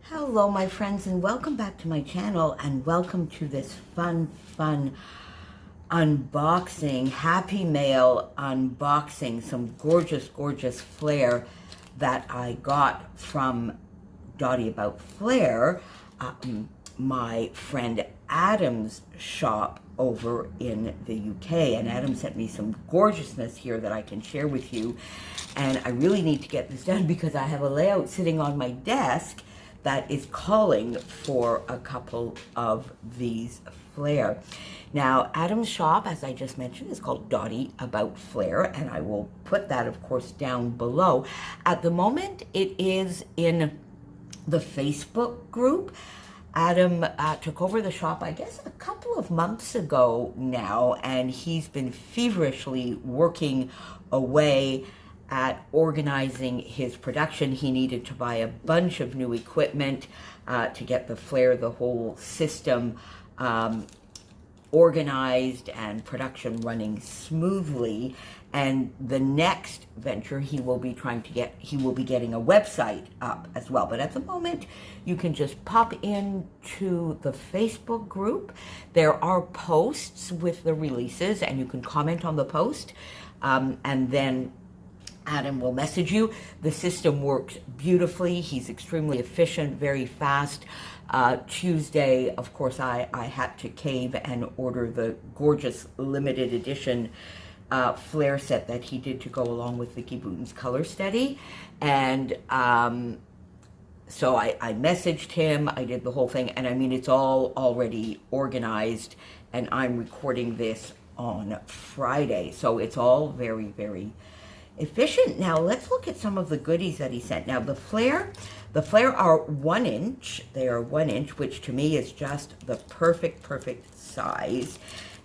Hello, my friends, and welcome back to my channel, and welcome to this fun unboxing, happy mail unboxing, some gorgeous Flair that I got from Dotty about Flair, my friend Adam's shop over in the UK. And Adam sent me some gorgeousness here that I can share with you. And I really need to get this done because I have a layout sitting on my desk that is calling for a couple of these Flair. Now, Adam's shop, as I just mentioned, is called Dotty About Flair, and I will put that, of course, down below. At the moment, it is in the Facebook group. Adam took over the shop, I guess, a couple of months ago now, and he's been feverishly working away at organizing his production. He needed to buy a bunch of new equipment to get the Flair, the whole system organized and production running smoothly. And the next venture he will be getting a website up as well. But at the moment, you can just pop into the Facebook group. There are posts with the releases, and you can comment on the post, and then Adam will message you. The system works beautifully. He's extremely efficient, very fast. Tuesday, of course, I had to cave and order the gorgeous limited edition Flair set that he did to go along with Vicky Bouton's color study. And so I messaged him. I did the whole thing. And I mean, it's all already organized. And I'm recording this on Friday. So it's all very efficient. Now let's look at some of the goodies that he sent. Now the Flair are 1 inch. They are 1 inch, which to me is just the perfect size.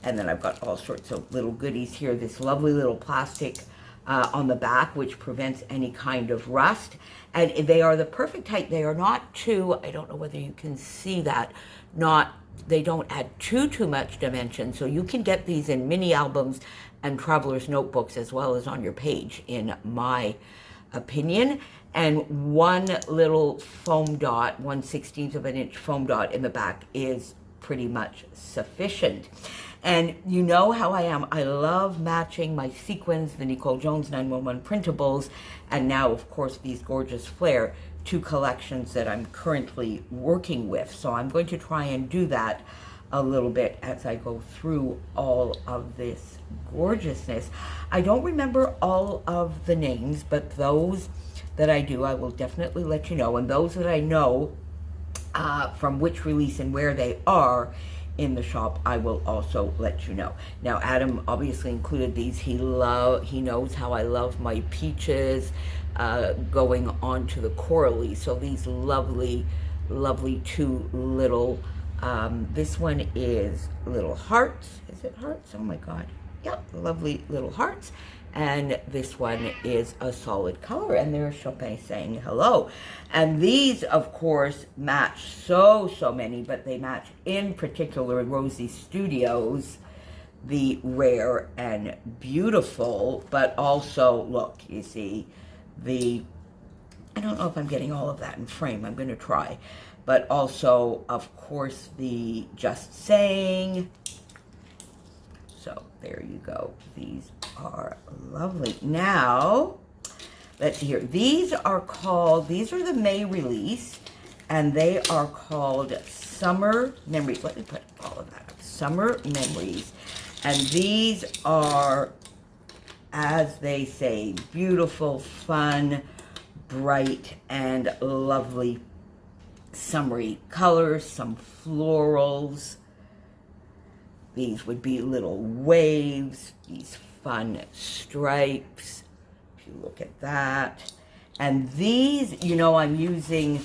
And then I've got all sorts of little goodies here. This lovely little plastic on the back, which prevents any kind of rust. And they are the perfect height. They are not too, I don't know whether you can see that, they don't add too much dimension. So you can get these in mini albums and traveler's notebooks as well as on your page, in my opinion. And one little foam dot, 1/16 of an inch foam dot in the back is pretty much sufficient. And you know how I am. I love matching my sequins, the Nicole Jones 911 printables, and now, of course, these gorgeous Flair, 2 collections that I'm currently working with. So I'm going to try and do that a little bit as I go through all of this gorgeousness. I don't remember all of the names, but those that I do, I will definitely let you know. And those that I know from which release and where they are in the shop, I will also let you know. Now, Adam obviously included these. He knows how I love my peaches going on to the corally. So these lovely 2 little, this one is little hearts. Is it hearts? Oh my God. Yep, lovely little hearts. And this one is a solid color. And there's Chopin saying hello. And these, of course, match so many, but they match in particular Rosie Studios, the rare and beautiful, but also, look, you see, I don't know if I'm getting all of that in frame. I'm going to try. But also, of course, the Just Saying. So there you go. These are lovely. Now, let's see here. These are the May release, and they are called Summer Memories. Let me put all of that up. Summer Memories. And these are, as they say, beautiful, fun, bright, and lovely summery colors, some florals. These would be little waves, these fun stripes, if you look at that. And these, you know, I'm using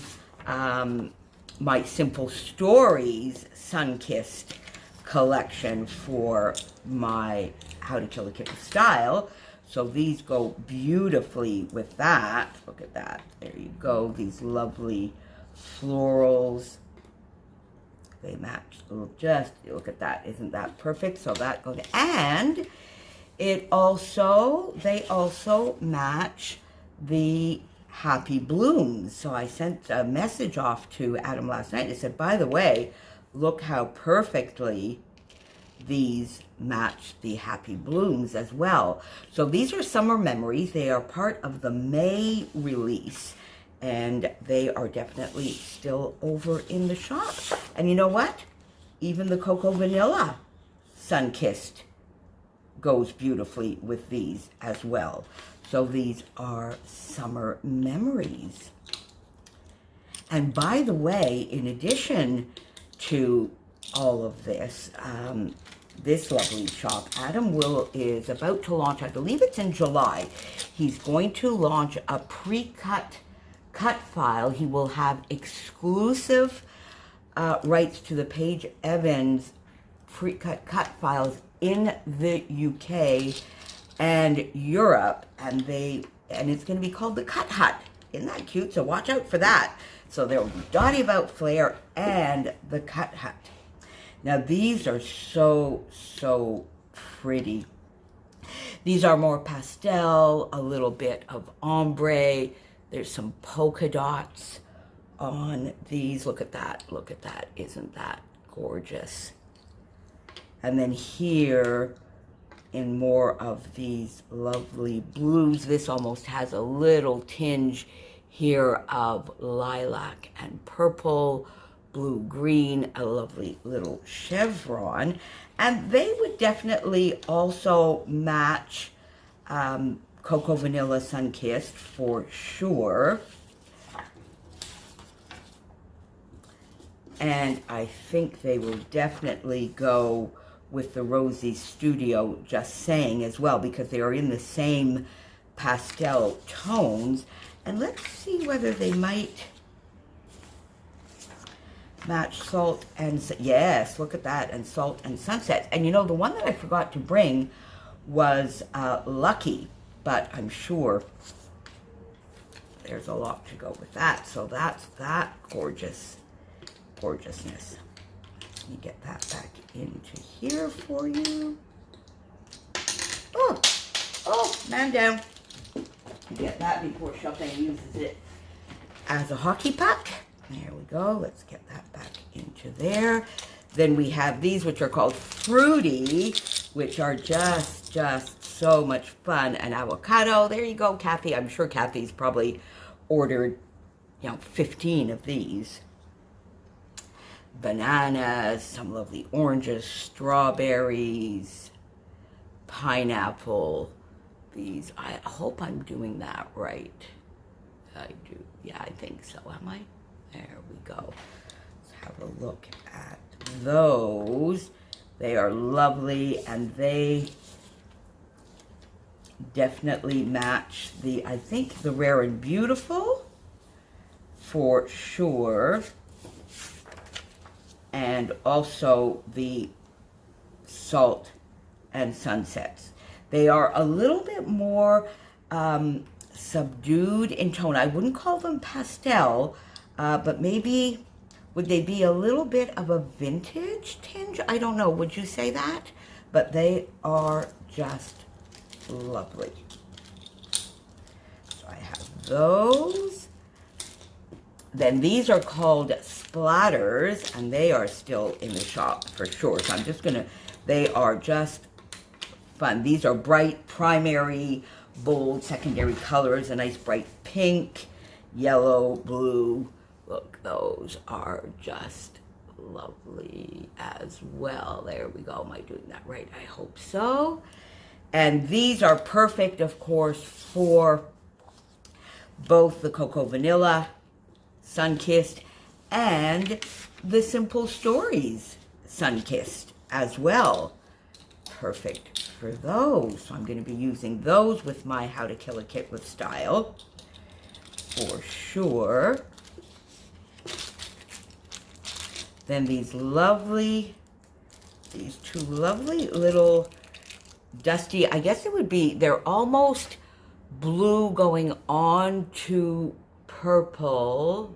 my Simple Stories Sun-Kissed collection for my How to Kill a Kitten style. So these go beautifully with that. Look at that. There you go. These lovely florals. They match. Just look at that. Isn't that perfect? So that goes. And they also match the Happy Blooms. So I sent a message off to Adam last night. I said, by the way, look how perfectly these match the Happy Blooms as well. So these are Summer Memories. They are part of the May release, and they are definitely still over in the shop. And you know what? Even the Cocoa Vanilla Sun-Kissed goes beautifully with these as well. So these are Summer Memories. And by the way, in addition to all of this, this lovely shop, Adam is about to launch, I believe it's in July, he's going to launch a pre-cut cut file. He will have exclusive rights to the Paige Evans pre-cut cut files in the UK and Europe, and it's going to be called the Cut Hut. Isn't that cute? So watch out for that. So there will be Dotty About Flair and the Cut Hut. Now these are so pretty. These are more pastel, a little bit of ombre. There's some polka dots on these. Look at that. Look at that. Isn't that gorgeous? And then here, in more of these lovely blues, this almost has a little tinge here of lilac and purple, blue green, a lovely little chevron. And they would definitely also match Cocoa Vanilla Sun-Kissed for sure. And I think they will definitely go with the Rosy Studio Just Saying as well, because they are in the same pastel tones. And let's see whether they might match Salt and, yes, look at that, and Salt and Sunset. And you know, the one that I forgot to bring was Lucky, but I'm sure there's a lot to go with that. So that's that gorgeousness. Let me get that back into here for you. Oh, man down. Get that before Chopin uses it as a hockey puck. There we go. Let's get that back into there. Then we have these, which are called Fruity, which are just so much fun. And avocado. There you go, Kathy. I'm sure Kathy's probably ordered, 15 of these. Bananas, some lovely oranges, strawberries, pineapple. These, I hope I'm doing that right. I do. Yeah, I think so. Am I? There we go. Let's have a look at those. They are lovely, and they definitely match I think the Rare and Beautiful for sure. And also the Salt and Sunsets. They are a little bit more subdued in tone. I wouldn't call them pastel, but maybe, would they be a little bit of a vintage tinge? I don't know. Would you say that? But they are just lovely. So I have those. Then these are called Splatters, and they are still in the shop for sure. So I'm just going to, they are just fun. These are bright primary, bold secondary colors, a nice bright pink, yellow, blue. Look, those are just lovely as well. There we go. Am I doing that right? I hope so. And these are perfect, of course, for both the Cocoa Vanilla Sun-Kissed and the Simple Stories Sun-Kissed as well. Perfect for those. So I'm going to be using those with my How to Kill a Kit with Style for sure. Then these two lovely little dusty, I guess it would be, they're almost blue going on to purple.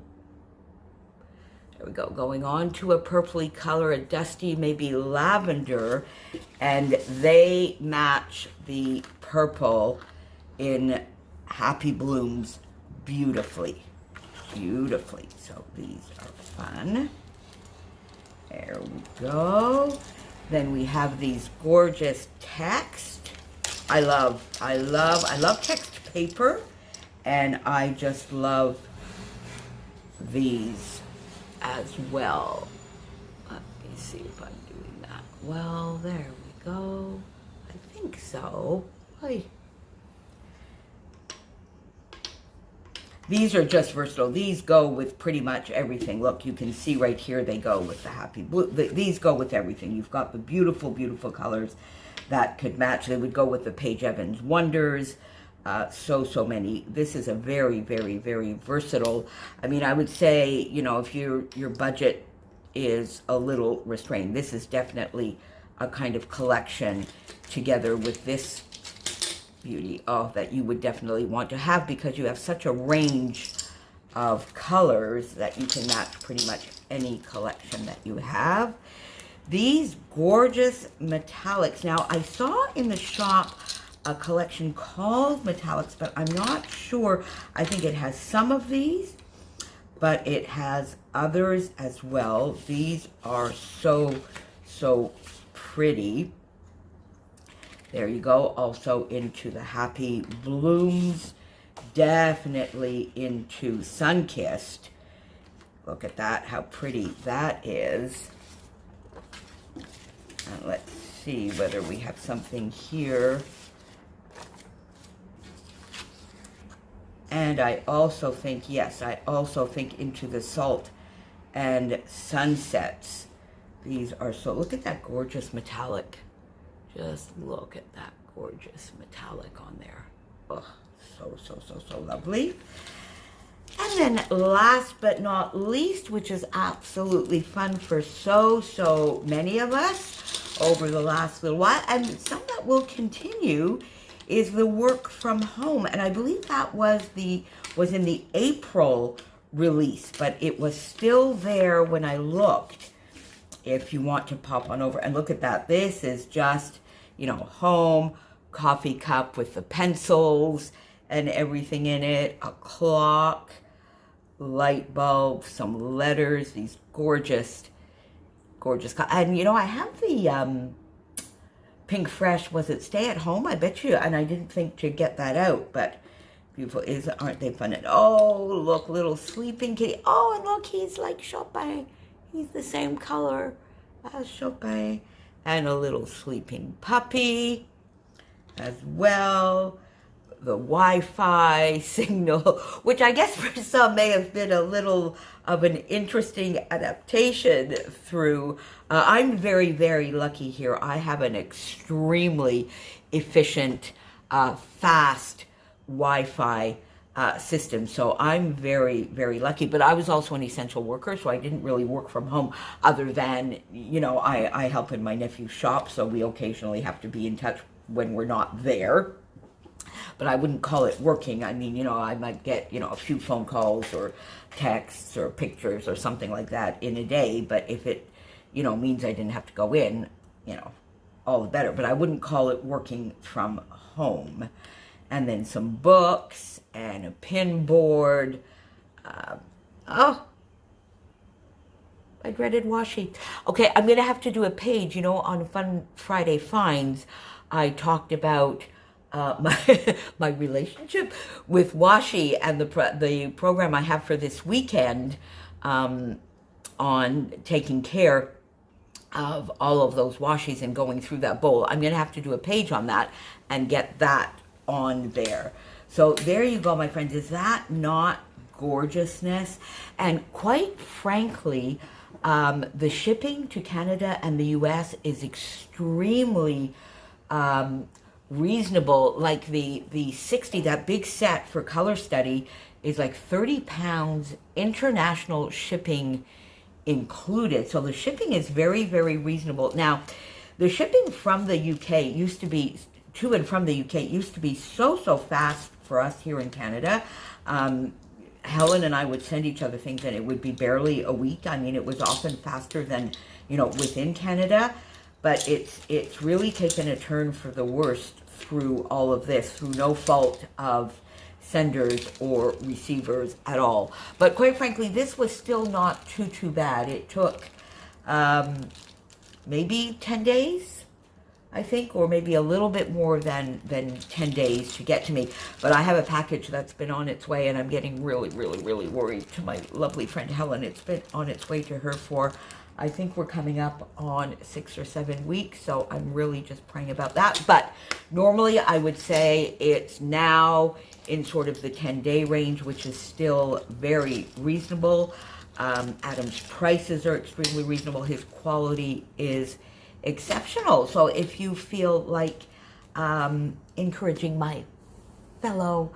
There we go, going on to a purpley color, a dusty, maybe lavender, and they match the purple in Happy Blooms beautifully. Beautifully. So these are fun. There we go. Then we have these gorgeous text. I love text paper, and I just love these as well. Let me see if I'm doing that well. There we go. I think so. Hi. These are just versatile. These go with pretty much everything. Look, you can see right here they go with the happy blue. These go with everything. You've got the beautiful, beautiful colors that could match. They would go with the Paige Evans Wonders. So many. This is a very, very, very versatile. I mean, I would say, you know, if your budget is a little restrained, this is definitely a kind of collection together with this beauty that you would definitely want to have, because you have such a range of colors that you can match pretty much any collection that you have. These gorgeous metallics. Now, I saw in the shop a collection called Metallics, but I'm not sure. I think it has some of these, but it has others as well. These are so pretty. There you go. Also into the Happy Blooms. Definitely into Sunkissed. Look at that, how pretty that is. And let's see whether we have something here. And I also think, yes, I also think into the Salt and Sunsets. These are so, look at that gorgeous metallic. Just look at that gorgeous metallic on there. Oh, so lovely. And then last but not least, which is absolutely fun for so many of us over the last little while, and some that will continue, is the work from home. And I believe that was in the April release, but it was still there when I looked. If you want to pop on over and look at that, this is just, you know, home, coffee cup with the pencils and everything in it, a clock, light bulb, some letters, these gorgeous, and you know, I have the Pink Fresh, was it Stay at Home? I bet you, and I didn't think to get that out, but beautiful, aren't they fun? And oh, look, little sleeping kitty. Oh, and look, he's like Chopin. He's the same color as Chopin. And a little sleeping puppy as well. The Wi-Fi signal, which I guess for some may have been a little of an interesting adaptation through. I'm very, very lucky here. I have an extremely efficient, fast Wi-Fi system. So I'm very, very lucky. But I was also an essential worker, so I didn't really work from home other than, you know, I help in my nephew's shop, so we occasionally have to be in touch when we're not there. But I wouldn't call it working. I mean, you know, I might get, you know, a few phone calls or texts or pictures or something like that in a day. But if it, you know, means I didn't have to go in, you know, all the better. But I wouldn't call it working from home. And then some books and a pin board. Oh, I dreaded washi. Okay, I'm going to have to do a page, you know, on Fun Friday Finds. I talked about my relationship with washi and the program I have for this weekend on taking care of all of those washis and going through that bowl. I'm going to have to do a page on that and get that on there. So there you go, my friends. Is that not gorgeousness? And quite frankly, the shipping to Canada and the US is extremely reasonable. Like the 60, that big set for color study is like 30 pounds, international shipping included. So the shipping is very, very reasonable. Now, the shipping from the UK used to be, to and from the UK, used to be so fast for us here in Canada. Helen and I would send each other things and it would be barely a week. I mean, it was often faster than, you know, within Canada. But it's really taken a turn for the worst through all of this, through no fault of senders or receivers at all. But quite frankly, this was still not too bad. It took maybe 10 days, I think, or maybe a little bit more than 10 days to get to me. But I have a package that's been on its way, and I'm getting really worried. To my lovely friend Helen, it's been on its way to her for, I think we're coming up on 6 or 7 weeks, so I'm really just praying about that. But normally I would say it's now in sort of the 10-day range, which is still very reasonable. Adam's prices are extremely reasonable. His quality is exceptional. So if you feel like encouraging my fellow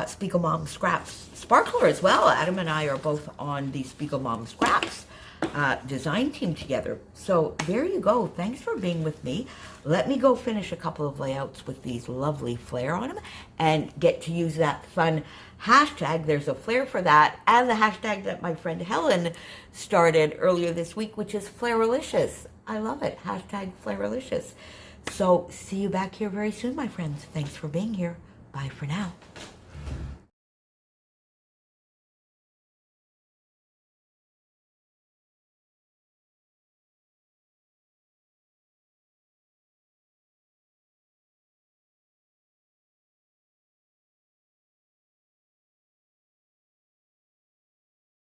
Spiegel Mom Scraps Sparkler as well, Adam and I are both on the Spiegel Mom Scraps design team together. So there you go. Thanks for being with me. Let me go finish a couple of layouts with these lovely Flair on them and get to use that fun hashtag. There's a Flair for that, and the hashtag that my friend Helen started earlier this week, which is Flairalicious. I love it. Hashtag Flairalicious. So see you back here very soon, my friends. Thanks for being here. Bye for now.